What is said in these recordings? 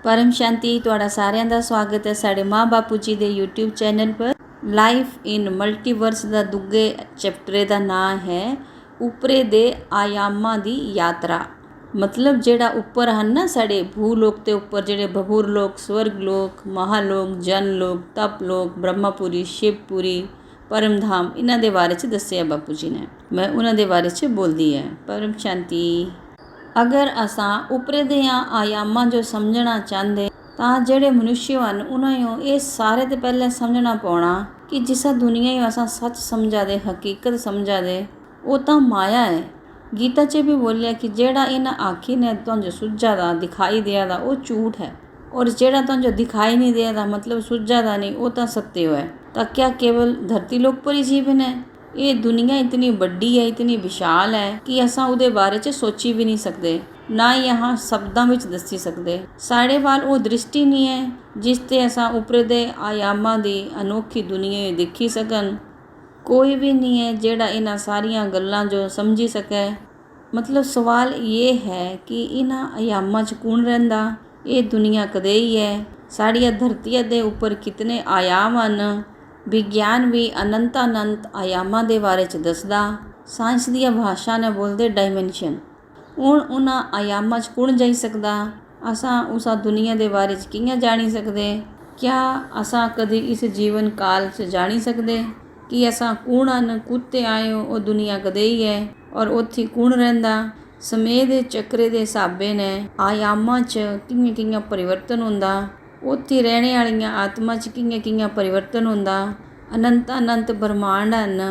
परम शांति ਤੁਹਾਡਾ ਸਾਰਿਆਂ ਦਾ ਸਵਾਗਤ ਹੈ ਸਾਡੇ ਮਾਂ ਬਾਪੂ ਜੀ ਦੇ YouTube ਚੈਨਲ ਪਰ। ਲਾਈਫ ਇਨ ਮਲਟੀਵਰਸ ਦਾ ਦੂਗੇ ਚੈਪਟਰ ਦਾ ਨਾਂ ਹੈ ਉੱਪਰੇ ਦੇ ਆਯਾਮਾਂ ਦੀ ਯਾਤਰਾ। ਮਤਲਬ ਜਿਹੜਾ ਉੱਪਰ ਹਨ ਨਾ ਸਾਡੇ ਭੂਲੋਕ ਤੇ ਉੱਪਰ ਜਿਹੜੇ ਬਭੂਰ ਲੋਕ, ਸਵਰਗ ਲੋਕ, ਮਹਾਲੋਕ, ਜਨ ਲੋਕ, ਤਪ ਲੋਕ, ਬ੍ਰਹਮਾਪੁਰੀ, ਸ਼ਿਵਪੁਰੀ, परमधाम इन्हां दे बारे च दस्सिया बापू जी ने। मैं उन्हां दे बारे च बोलदी है। परम शांति अगर असां उपरे दे आयामां जो समझना चाहते तां जिहड़े मनुष्य हन उन्हां नूं ये सारे तो पहले समझना पौना कि जिसा दुनिया ही असां सच समझा दे, हकीकत समझा दे, वो तां माया है। गीता च भी बोलिया कि जिहड़ा इन्हां आखी ने तुहानूं सुझा दा दिखाई दिया दा वो झूठ है, और जिहड़ा तुहानूं दिखाई नहीं दिया दा मतलब सुझा दा नहीं वो तां सत्य है। तो क्या केवल धरती लोक पर ही जीवन है? ये दुनिया इतनी बड़ी है, इतनी विशाल है कि असां उहदे बारे च सोची भी नहीं सकते, ना ही यहाँ शब्दां विच दसी सकते। साढ़े वाल वो दृष्टि नहीं है जिस ते असां उपरे दे आयामां दी अनोखी दुनिया देखी सकन। कोई भी नहीं है जिहड़ा इन्हां सारियां गल्लां जो समझी सके। मतलब सवाल ये है कि इन्हां आयामां च कौन रहिंदा? ये दुनिया कदे ही है? साड़िया धरतीया दे उपर कितने आयाम हन? विज्ञान भी अनंत आयामां दे बारे च दसदा। साइंस दी भाषा ने बोलते डायमेंशन। हुण उन्हां आयामां च कुण जाई सकदा? असां उस दुनिया दे बारे च कियां जाणी सकदे? क्या असां कदी इस जीवन काल च जाणी सकदे कि असां कुण हन, कुत्ते आए हो, वो दुनिया कदे ही है और उत्थे कुण रहिंदा? समय दे चक्रे दे हिसाबे ने आयामां च कियां कियां परिवर्तन हुंदा, उत्थे रहने वालियां आत्मा च कियां कियां परिवर्तन हुंदा। अनंत ब्रह्मांड हन,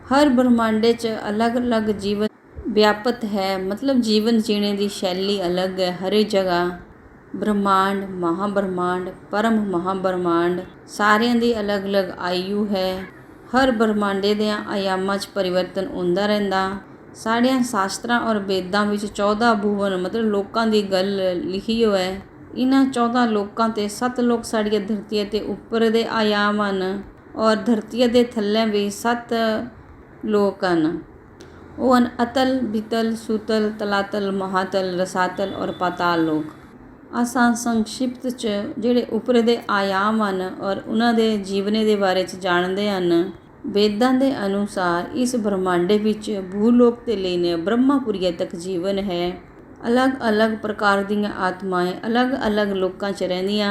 हर ब्रह्मांडे च अलग अलग जीवन व्यापत है। मतलब जीवन जीने की शैली अलग है हर जगह। ब्रह्मांड, महाब्रह्मांड, परम महाब्रह्मांड सारियां दी अलग अलग आयु है। हर ब्रह्मांडे दे आयामां च परिवर्तन होंदा रहिंदा। साढ़ियां शास्त्रां और वेदां विच 14 भुवन मतलब लोकां दी गल लिखी होई है। इन्हां 14 लोकां ते 7 लोक साड़िया धरतीया ते उपर दे आयाम हन, और धरतीया दे थल्ले भी 7 लोक हन। वो हन अतल, बितल, सुतल, तलातल, महातल, रसातल और पाताल लोक। असां संक्षिप्त च जिहड़े उपरे दे आयाम हन और उन्हां दे जीवने दे बारे च जाणदे हन। वेदां दे अनुसार इस ब्रह्मांडे विच भूलोक ते लईने ब्रह्मापुरिया तक जीवन है। अलग अलग प्रकार दीयां आत्माएं अलग अलग लोकां च रहिंदियां।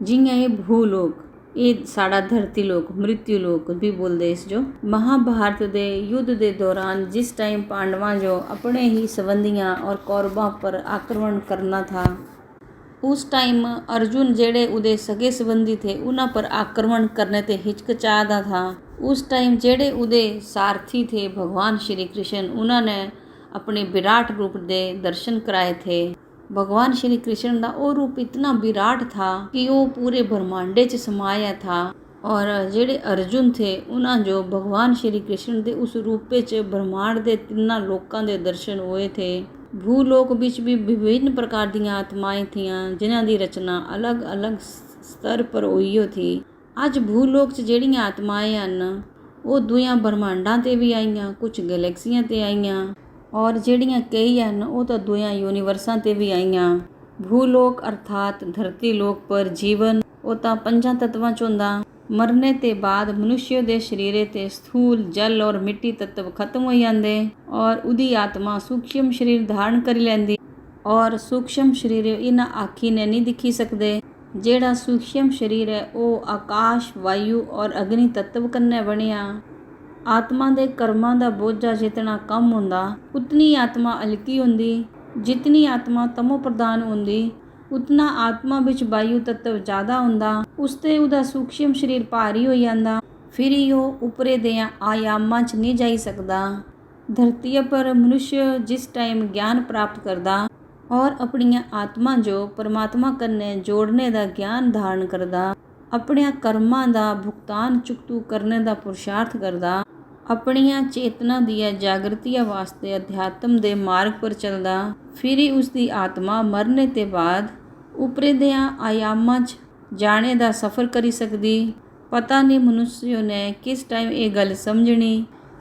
जियां ये भूलोक, ये साड़ा धरती लोक, मृत्यु लोक भी बोलते इस जो। महाभारत दे युद्ध दे दौरान जिस टाइम पांडवां जो अपने ही संबंधियां और कौरवां पर आक्रमण करना था, उस टाइम अर्जुन जेड़े उदे सगे संबंधी थे उन्हां पर आक्रमण करने ते हिचकिचाता था। उस टाइम जेड़े उदे सारथी थे भगवान श्री कृष्ण, उन्होंने अपने विराट रूप दे दर्शन कराए थे। भगवान श्री कृष्ण का वो रूप इतना विराट था कि वो पूरे ब्रह्मांडे च समाया था। और जेड़े अर्जुन थे उन्होंने जो भगवान श्री कृष्ण के उस रूपे च ब्रह्मांड के 3 लोकां दे दर्शन हुए थे। भूलोक विच भी विभिन्न प्रकार दीयां आत्माएं थियां जिन्हां दी रचना अलग अलग स्तर पर हुई थी। अज भूलोक च जेड़ियां आत्माएं हन वो दुइयां ब्रह्मांडां ते भी आईयां, कुछ गैलेक्सियां ते आईयां, और जेड़ियां कई हन वो तो दुइयां यूनीवर्सां ते भी आईयां। भूलोक अर्थात धरती लोक पर जीवन वो तो 5 तत्वां च हुंदा। मरने ते बाद मनुष्य दे शरीरे ते स्थूल जल और मिट्टी तत्व खत्म हो जाते और उदी आत्मा सूक्ष्म शरीर धारण कर लैंदी। और सूक्ष्म शरीर इन्हां आखी ने नहीं दिखी सकते। जेड़ा सूक्ष्म शरीर है वो आकाश, वायु और अग्नि तत्व कन्ने बनिया। आत्मा दे कर्मां दा बोझा जितना कम हुंदा उतनी आत्मा हल्की हुंदी। जितनी आत्मा तमो प्रधान हुंदी उतना आत्मा विच वायु तत्व ज़्यादा हुंदा, उसते उदा सूक्ष्म शरीर भारी हो जांदा। फिर ही वो उपरे दे आयामां च नहीं जाई सकदा। धरती पर मनुष्य जिस टाइम ज्ञान प्राप्त करदा और अपनियां आत्मा जो परमात्मा कन्ने जोड़ने दा ज्ञान धारण करदा, अपने कर्मां दा भुगतान चुकतू करने दा पुरुषार्थ करदा, अपनियां चेतना दिया जागृतिया वास्ते अध्यात्म दे मार्ग पर चलदा, फिर ही उसकी आत्मा मरने ते बाद उपरे दे आयामां च जाने दा सफ़र करी सकदी। पता नहीं मनुष्यों ने किस टाइम ये गल समझनी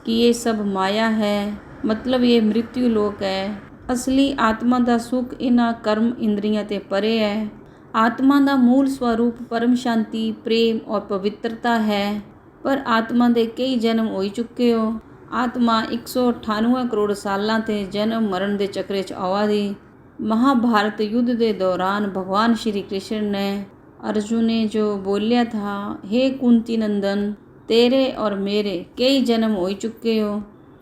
कि ये सब माया है, मतलब ये मृत्यु लोक है। असली आत्मा दा सुख इन्हां कर्म इंद्रियां ते परे है। ਆਤਮਾ ਦਾ ਮੂਲ ਸਵਰੂਪ ਪਰਮ ਸ਼ਾਂਤੀ, ਪ੍ਰੇਮ ਔਰ ਪਵਿੱਤਰਤਾ ਹੈ। ਪਰ ਆਤਮਾ ਦੇ ਕਈ ਜਨਮ ਹੋ ਚੁੱਕੇ ਹੋ। ਆਤਮਾ 198 ਕਰੋੜ ਸਾਲਾਂ ਤੇ ਜਨਮ ਮਰਨ ਦੇ ਚੱਕਰੇ 'ਚ ਆਵਾ ਦੀ। महाभारत युद्ध के दौरान भगवान श्री कृष्ण ने अर्जुन ने जो बोलिया था, हे कुंती नंदन, तेरे और मेरे कई जन्म हो चुके हो।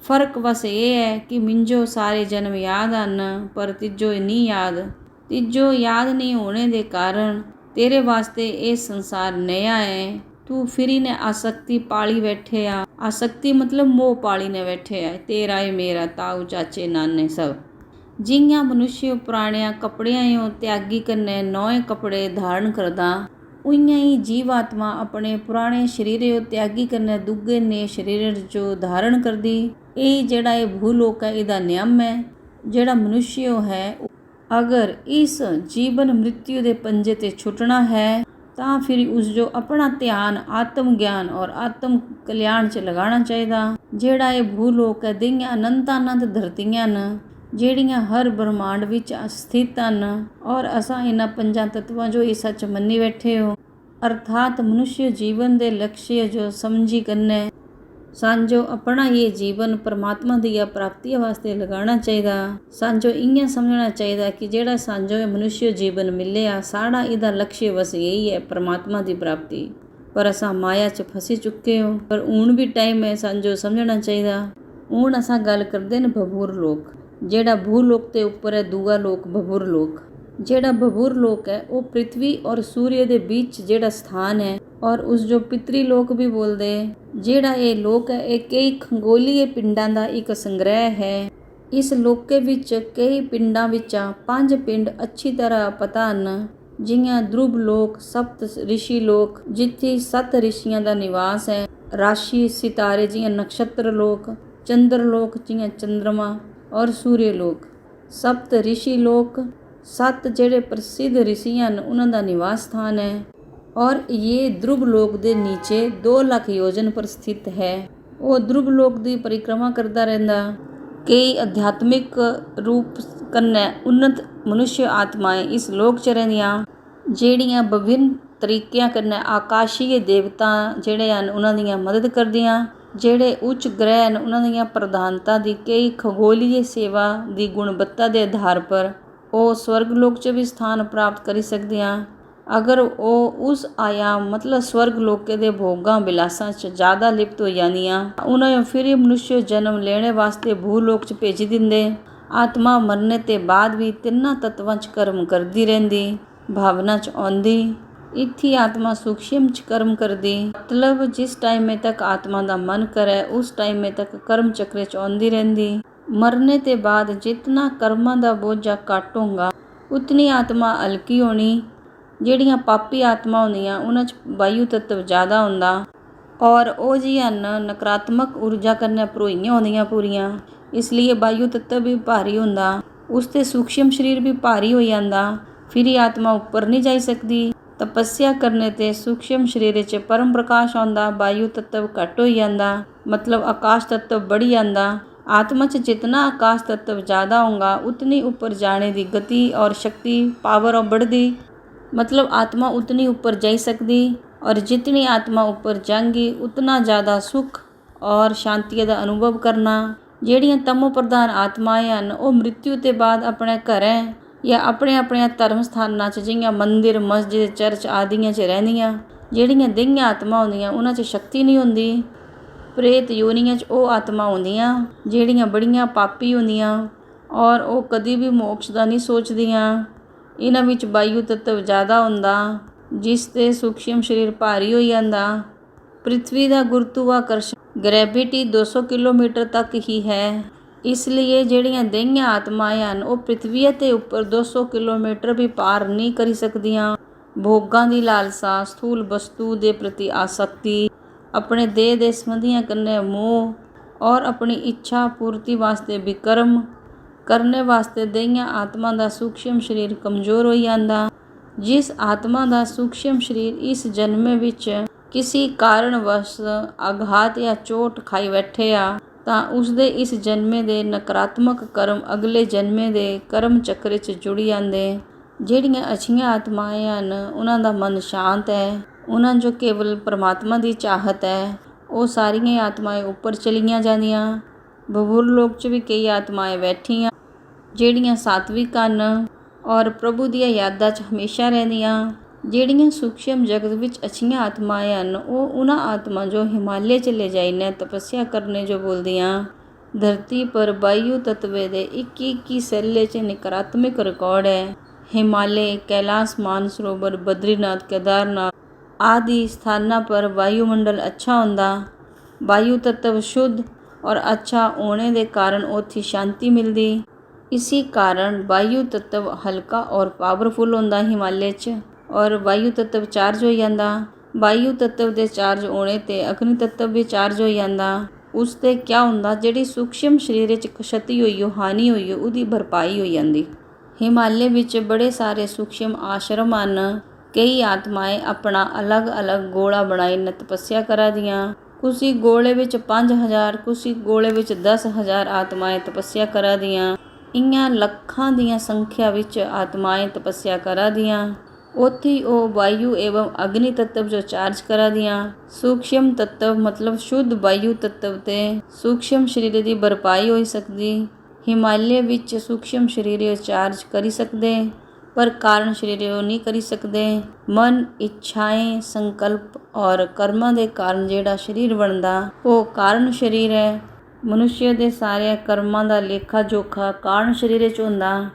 फर्क बस ये है कि मिंजो सारे जन्म याद आन पर तिजो नहीं याद। तिजो याद नहीं होने के कारण तेरे वास्ते ये संसार नया है। तू फिरी ने आसक्ति पाली बैठे आ। आसक्ति मतलब मोह पाली ने बैठे आ। तेरा ही मेरा, ताऊ चाचे नाने सब। जियां मनुष्य पुराणिया कपड़ियां त्यागी कन्ने नौए कपड़े धारण करदा, उइयां ही जीवात्मा अपने पुराने शरीर त्यागी कन्ने दुगे ने शरीर जो धारण करदी। यही जेड़ा ये भूलोक है, इहदा नियम है। जेड़ा मनुष्य है अगर इस जीवन मृत्यु दे पंजे ते छुटना है तां फिर उस जो अपना ध्यान आत्म ज्ञान और आत्म कल्याण च लगाना चाहिए। जेड़ा ये भूलोक है दियां अनंतानंत धरतियां न ਜਿਹੜੀਆਂ ਹਰ ਬ੍ਰਹਮਾਂਡ ਵਿੱਚ ਸਥਿਤ ਹਨ ਔਰ ਅਸਾਂ ਇਹਨਾਂ ਪੰਜਾਂ ਤੱਤਵਾਂ ਜੋ ਇਹ ਸੱਚ ਮੰਨੀ ਬੈਠੇ ਹੋ। ਅਰਥਾਤ ਮਨੁष्य ਜੀਵਨ ਦੇ ਲਕਸ਼ਯ ਜੋ ਸਮਝੀ ਕਰਨੇ ਸਾਂਝੋ ਆਪਣਾ ਇਹ ਜੀਵਨ ਪਰਮਾਤਮਾ ਦੀ ਪ੍ਰਾਪਤੀ ਵਾਸਤੇ ਲਗਾਉਣਾ ਚਾਹੀਦਾ। ਸਾਂਝੋ ਇੰਨਾ ਸਮਝਣਾ ਚਾਹੀਦਾ ਕਿ ਜਿਹੜਾ ਸਾਂਝੋ ਇਹ ਮਨੁष्य ਜੀਵਨ ਮਿਲਿਆ ਸਾਡਾ ਇਹਦਾ ਲਕਸ਼ਯ ਬਸ ਇਹੀ ਹੈ, ਪਰਮਾਤਮਾ ਦੀ ਪ੍ਰਾਪਤੀ। ਪਰ ਅਸਾਂ ਮਾਇਆ 'ਚ ਫਸੀ ਚੁੱਕੇ ਹੋ। ਪਰ ਹੁਣ ਵੀ ਟਾਈਮ ਹੈ ਸਾਂਝੋ ਸਮਝਣਾ ਚਾਹੀਦਾ। ਹੁਣ ਅਸਾਂ ਗੱਲ ਕਰਦੇ ਨੇ ਭਵੁਰ ਲੋਕ। ਜਿਹੜਾ भूलोक के उपर है दूआ लोक भवुर लोक। ਜਿਹੜਾ भवुर लोक है वो पृथ्वी और सूर्य के बीच ਜਿਹੜਾ स्थान है और उस जो पितरी लोक भी बोलते। ਜਿਹੜਾ ये लोक है ये कई खगोलीय पिंडां ਦਾ एक संग्रह है। इस लोके ਵਿੱਚ कई पिंडां ਵਿੱਚ 5 पिंड अच्छी तरह पता ਹਨ, ਜਿਹੀਆਂ ध्रुव लोक, सप्त ऋषि लोक जिथे 7 ऋषियां ਦਾ निवास है, राशि सितारे जियां नक्षत्र लोक, चंद्र लोक जियां चंद्रमा और सूर्य लोक। सप्त ऋषि लोक 7 ਜਿਹੜੇ प्रसिद्ध ऋषि ਹਨ ਉਹਨਾਂ ਦਾ ਨਿਵਾਸ ਸਥਾਨ ਹੈ और ये ध्रुव लोक ਦੇ नीचे 2 ਲੱਖ योजन पर स्थित है। ਉਹ ध्रुव लोक ਦੀ परिक्रमा करता ਰਹਿੰਦਾ। कई आध्यात्मिक रूप कन्नै उन्नत मनुष्य आत्माएं इस लोक च ਰਹਿੰਦੀਆਂ ਜਿਹੜੀਆਂ विभिन्न ਤਰੀਕਿਆਂ कन्नै आकाशीय देवता ਜਿਹੜੇ ਹਨ ਉਹਨਾਂ ਦੀਆਂ ਮਦਦ ਕਰਦੀਆਂ। ਜਿਹੜੇ ਉੱਚ ਗ੍ਰਹਿ ਹਨ ਉਹਨਾਂ ਦੀਆਂ ਪ੍ਰਧਾਨਤਾ ਦੀ ਕਈ ਖਗੋਲੀय ਸੇਵਾ ਦੀ ਗੁਣਵੱਤਾ ਦੇ ਆਧਾਰ ਪਰ ਉਹ ਸਵਰਗ ਲੋਕ 'ਚ ਵੀ ਸਥਾਨ ਪ੍ਰਾਪਤ ਕਰ ਸਕਦੀਆਂ। ਅਗਰ ਉਹ ਉਸ ਆਯਾਮ ਮਤਲਬ ਸਵਰਗ ਲੋਕੇ ਦੇ ਭੋਗਾਂ ਬਿਲਾਸਾਂ 'ਚ ਜ਼ਿਆਦਾ ਲਿਪਤ ਹੋ ਜਾਂਦੀਆਂ ਉਹਨਾਂ ਨੂੰ ਫਿਰ ਮਨੁष्य ਜਨਮ ਲੈਣੇ ਵਾਸਤੇ ਭੂਲੋਕ 'ਚ ਭੇਜ ਦਿੰਦੇ। ਆਤਮਾ ਮਰਨੇ ਤੇ ਬਾਅਦ ਵੀ ਤਿੰਨਾਂ ਤੱਤਵਾਂ 'ਚ ਕਰਮ ਕਰਦੀ ਰਹਿੰਦੀ, ਭਾਵਨਾ 'ਚ ਆਉਂਦੀ। इत्थी आत्मा सूक्ष्म च कर्म करदी। मतलब जिस टाइम में तक आत्मा का मन करे उस टाइम में तक कर्म चक्र च आउंदी रहिंदी। मरने ते बाद जितना कर्मां दा बोझा घट होगा उतनी आत्मा हल्की होनी। ਜਿਹੜੀਆਂ पापी आत्मा होंदियां उन्हां च वायु तत्व ज़्यादा हुंदा और वो जी नकारात्मक ऊर्जा कन्नै भरोईयां होंदियां पूरियां, इसलिए वायु तत्व भी भारी हुंदा। उस ते सूक्ष्म शरीर भी भारी हो जांदा। फिर ही आत्मा उपर नहीं जा सकदी। तपस्या करने ते सूक्ष्म शरीर च परम प्रकाश आंदा, वायु तत्व घट हो जाता, मतलब आकाश तत्व बढ़ी जाता। आत्मा च जितना आकाश तत्व ज़्यादा होगा उतनी ऊपर जाने की गति और शक्ति पावर और बढ़ती, मतलब आत्मा उतनी ऊपर जा सकती। और जितनी आत्मा ऊपर जाएगी उतना ज़्यादा सुख और शांति का अनुभव करना। ਜਿਹੜੀਆਂ तमो प्रधान आत्माएं हैं वो मृत्यु के बाद अपने घरें या अपने अपने धर्म स्थानां 'ਚ जियां मंदिर, मस्जिद, चर्च आदियां 'ਚ ਰਹਿੰਦੀਆਂ। ਜਿਹੜੀਆਂ ਦਈਆਂ ਆਤਮਾ ਹੁੰਦੀਆਂ ਉਹਨਾਂ 'ਚ ਸ਼ਕਤੀ ਨਹੀਂ ਹੁੰਦੀ। ਪ੍ਰੇਤ ਯੋਨੀਆਂ 'ਚ ਉਹ ਆਤਮਾ ਹੁੰਦੀਆਂ ਜਿਹੜੀਆਂ ਬੜੀਆਂ ਪਾਪੀ ਹੁੰਦੀਆਂ ਔਰ ਉਹ ਕਦੀ ਵੀ ਮੋਕਸ਼ ਦਾ ਨਹੀਂ ਸੋਚਦੀਆਂ। ਇਹਨਾਂ ਵਿੱਚ ਵਾਯੂ ਤੱਤਵ ਜ਼ਿਆਦਾ ਹੁੰਦਾ ਜਿਸ 'ਤੇ ਸੂਖਸ਼ਮ ਸਰੀਰ ਭਾਰੀ ਹੋ ਜਾਂਦਾ। ਪ੍ਰਿਥਵੀ ਦਾ ਗੁਰੂਤਵਾਕਰਸ਼ਣ ਗ੍ਰੈਵਿਟੀ 200 ਕਿਲੋਮੀਟਰ ਤੱਕ ਹੀ ਹੈ। इसलिए ਜਿਹੜੀਆਂ ਦਈਆਂ ਆਤਮਾएं ਹਨ ਉਹ ਪ੍ਰਿਥਵੀ ਤੇ ਉੱਪਰ 200 ਕਿਲੋਮੀਟਰ ਵੀ ਪਾਰ ਨਹੀਂ ਕਰ ਸਕਦੀਆਂ। ਭੋਗਾਂ ਦੀ ਲਾਲਸਾ, ਸਥੂਲ ਵਸਤੂ ਦੇ ਪ੍ਰਤੀ ਆਸਕਤੀ, ਆਪਣੇ ਦੇਹ ਦੇ ਸੰਬੰਧੀਆਂ ਕੰਨੇ ਮੋਹ और अपनी इच्छा पूर्ति वास्ते विकर्म करने वास्ते दईयां आत्मा का सूक्ष्म शरीर कमज़ोर हो जाता। जिस आत्मा का सूक्ष्म शरीर इस जन्मे विच किसी कारणवश आघात या चोट खाई बैठे आ ਤਾਂ ਉਸਦੇ ਇਸ ਜਨਮੇ ਦੇ ਨਕਾਰਾਤਮਕ ਕਰਮ ਅਗਲੇ ਜਨਮੇ ਦੇ ਕਰਮ ਚੱਕਰ 'ਚ ਜੁੜ ਜਾਂਦੇ। ਜਿਹੜੀਆਂ ਅੱਛੀਆਂ ਆਤਮਾਵਾਂ ਹਨ ਉਹਨਾਂ ਦਾ ਮਨ ਸ਼ਾਂਤ ਹੈ, ਉਹਨਾਂ ਜੋ ਕੇਵਲ ਪਰਮਾਤਮਾ ਦੀ ਚਾਹਤ ਹੈ, ਉਹ ਸਾਰੀਆਂ ਆਤਮਾਵਾਂ ਉੱਪਰ ਚਲੀਆਂ ਜਾਂਦੀਆਂ। ਬਬੂਰ ਲੋਕ 'ਚ ਵੀ ਕਈ ਆਤਮਾਵਾਂ ਬੈਠੀਆਂ ਜਿਹੜੀਆਂ ਸਾਤਵਿਕ ਹਨ ਔਰ ਪ੍ਰਭੂ ਦੀਆਂ ਯਾਦਾਂ 'ਚ ਹਮੇਸ਼ਾ ਰਹਿੰਦੀਆਂ। ਜਿਹੜੀਆਂ ਸੂਖਸ਼ਮ ਜਗਤ ਵਿੱਚ ਅੱਛੀਆਂ ਆਤਮਾਵਾਂ ਹਨ ਉਹ ਉਹਨਾਂ ਆਤਮਾ ਜੋ ਹਿਮਾਲय ਚਲੇ ਜਾਈਨੇ ਤਪੱਸਿਆ ਕਰਨੇ ਜੋ ਬੋਲਦੀਆਂ। ਧਰਤੀ ਪਰ ਵਾਯੂ ਤੱਤਵੇ ਦੇ 21 ਸੈੱਲੇ 'ਚ ਨਕਾਰਾਤਮਕ ਰਿਕਾਰਡ ਹੈ। ਹਿਮਾलय, कैलाश मानसरोवर, बद्रीनाथ, केदारनाथ आदि स्थानों पर वायुमंडल अच्छा होंदा। वायु तत्व शुद्ध और अच्छा होने के कारण उत्थे शांति मिलती। इसी कारण वायु तत्व हल्का और पावरफुल होंदा हिमालय च, और वायु तत्व चार्ज हो जाता। वायु तत्व के चार्ज होने ते अग्नि तत्व भी चार्ज हो जाता। उसते क्या होंदा, जिहड़ी सूक्ष्म शरीर च क्षति हुई हो, हानि हुई हो, उहदी भरपाई हो जाती। हिमालय विच बड़े सारे सूक्ष्म आश्रम ਹਨ। कई आत्माएं अपना अलग अलग गोला बनाई न तपस्या करा दियाँ। कुसी गोले विच 5000, कुसी गोले विच 10,000 आत्माएं तपस्या करा दियाँ। इयां ਲੱਖਾਂ ਦੀਆਂ ਸੰਖਿਆ ਵਿੱਚ ਆਤਮਾएं तपस्या करा दियाँ। ਉੱਥੇ ਉਹ वायु एवं अग्नि तत्व जो चार्ज करा दियाँ। सूक्ष्म तत्व मतलब शुद्ध वायु तत्व ते सूक्ष्म शरीर की भरपाई हो सकती। हिमालय विच सूक्ष्म शरीर चार्ज करी सकते पर कारण शरीर नहीं करी सकते। मन, इच्छाएं, संकल्प और कर्मां दे कारण जिहड़ा शरीर बनदा वो कारण शरीर है। मनुष्य दे सारे कर्मां दा लेखा जोखा कारण शरीर च हुंदा।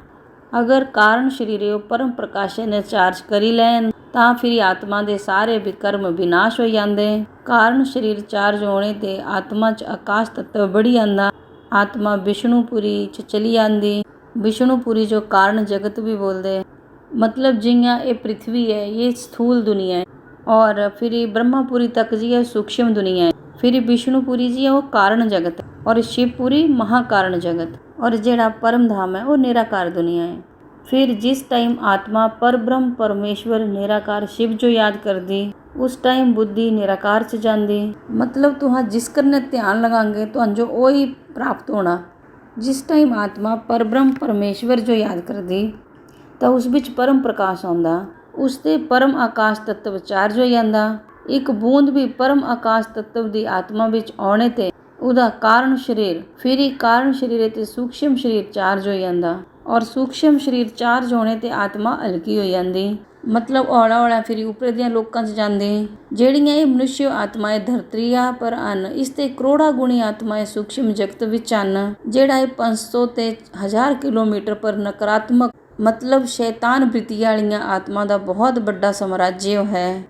अगर कारण शरीर परम प्रकाश ने चार्ज करी लैन तां फिर आत्मा दे सारे विकर्म विनाश हो जांदे। कारण शरीर चार्ज होने ते आत्मा च आकाश तत्व बढ़ी आंदा। आत्मा विष्णुपुरी च चली आंदी। विष्णुपुरी जो कारण जगत भी बोलते, मतलब जियां ये पृथ्वी है ये स्थूल दुनिया है, और फिर ब्रह्मापुरी तक जी है सूक्ष्म दुनिया है, फिर विष्णुपुरी जी है वो कारण जगत है, और शिवपुरी महाकारण जगत, और जेड़ा परम धाम है वो निराकार दुनिया है। फिर जिस टाइम आत्मा पर ब्रह्म परमेश्वर निराकार शिव जो याद कर दी उस टाइम बुद्धि निराकार च जाती। मतलब तुहां जिस करने ध्यान लगांगे तो जो वही प्राप्त होना। जिस टाइम आत्मा पर ब्रह्म परमेश्वर जो याद कर दी तो उस बिच परम प्रकाश आंदा। उसते परम आकाश तत्व चार्ज हो जाता। एक बूंद भी परम आकाश तत्व की आत्मा विच आने ते उदा कारण शरीर, फिर कारण शरीर ते सूक्ष्म शरीर चार्ज हो जाता, और सूक्ष्म शरीर चार्ज होने ते आत्मा हल्की हो जाती। मतलब हौला हौला फिर ऊपर दियां लोकां च जांदी। ਜਿਹੜੀਆਂ ਇਹ ਮਨੁष्य ਆਤਮਾएं ਧਰਤੀਆਂ ਪਰ ਹਨ, ਇਸ ਤੇ ਕਰੋੜਾਂ ਗੁਣੀ ਆਤਮਾएं सूक्ष्म जगत ਵਿੱਚ ਹਨ। ਜਿਹੜਾ ਇਹ 500 ਤੇ 1000 ਕਿਲੋਮੀਟਰ ਪਰ ਨਕਾਰਾਤਮਕ मतलब शैतान वृत्ति वालियां आत्मा ਦਾ बहुत ਵੱਡਾ ਸਾਮਰਾज्य है।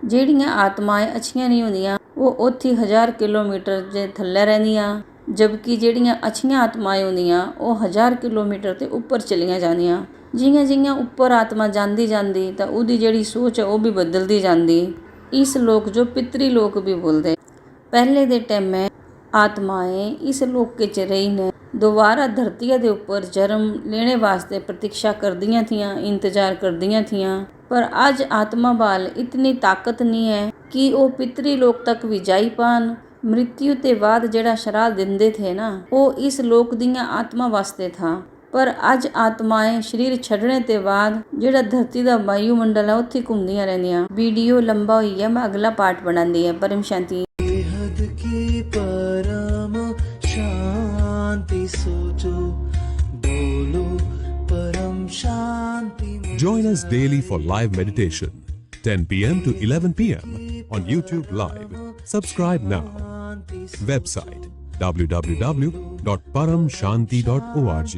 ਜਿਹੜੀਆਂ ਆਤਮਾएं ਅੱਛੀਆਂ ਨਹੀਂ ਹੁੰਦੀਆਂ ਉਹ ਉੱਥੇ 1000 ਕਿਲੋਮੀਟਰ ਦੇ ਥੱਲੇ ਰਹਿੰਦੀਆਂ, जबकि ਜਿਹੜੀਆਂ ਅੱਛੀਆਂ ਆਤਮਾएं ਹੁੰਦੀਆਂ ਉਹ 1000 ਕਿਲੋਮੀਟਰ ਤੇ ਉੱਪਰ ਚਲੀਆਂ ਜਾਂਦੀਆਂ। ਜਿਹੀਆਂ ਜਿਹੀਆਂ ਉੱਪਰ ਆਤਮਾ ਜਾਂਦੀ ਜਾਂਦੀ ਤਾਂ ਉਹਦੀ ਜਿਹੜੀ ਸੋਚ ਹੈ ਉਹ ਵੀ ਬਦਲਦੀ ਜਾਂਦੀ। ਇਸ ਲੋਕ ਜੋ ਪਿਤਰੀ ਲੋਕ ਵੀ ਬੋਲਦੇ, ਪਹਿਲੇ ਦੇ ਟਾਈਮ में आत्माएं इस लोक च रही ने दोबारा धरती के ऊपर जन्म लेने वास्ते प्रतीक्षा करदियां थियां, इंतजार करदियां थियां। पर अज आत्मा वाल इतनी ताकत नहीं है कि वो पितरी लोक तक भी जाई पान। मृत्यु ते बाद जिहड़ा श्राद्ध दिंदे थे ना वो इस लोक दियां आत्मा वास्ते था, पर अज आत्माएं शरीर छड्डने ते बाद जिहड़ा धरती दा वायुमंडल है उत्थे घूमदियां रहिंदियां। वीडियो लंबा होई है, मैं अगला पार्ट बनांदी है। परम शांति। परम शांति सोचो, बोलो परम शांति। Join us daily for live meditation, 10 p.m. to 11 p.m. on YouTube Live. Subscribe now. Website www.paramshanti.org.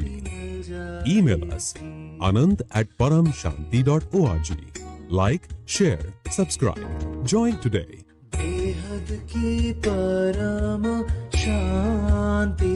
Email us anant@paramshanti.org. Like, share, subscribe. Join today. बेहद की परम शांति।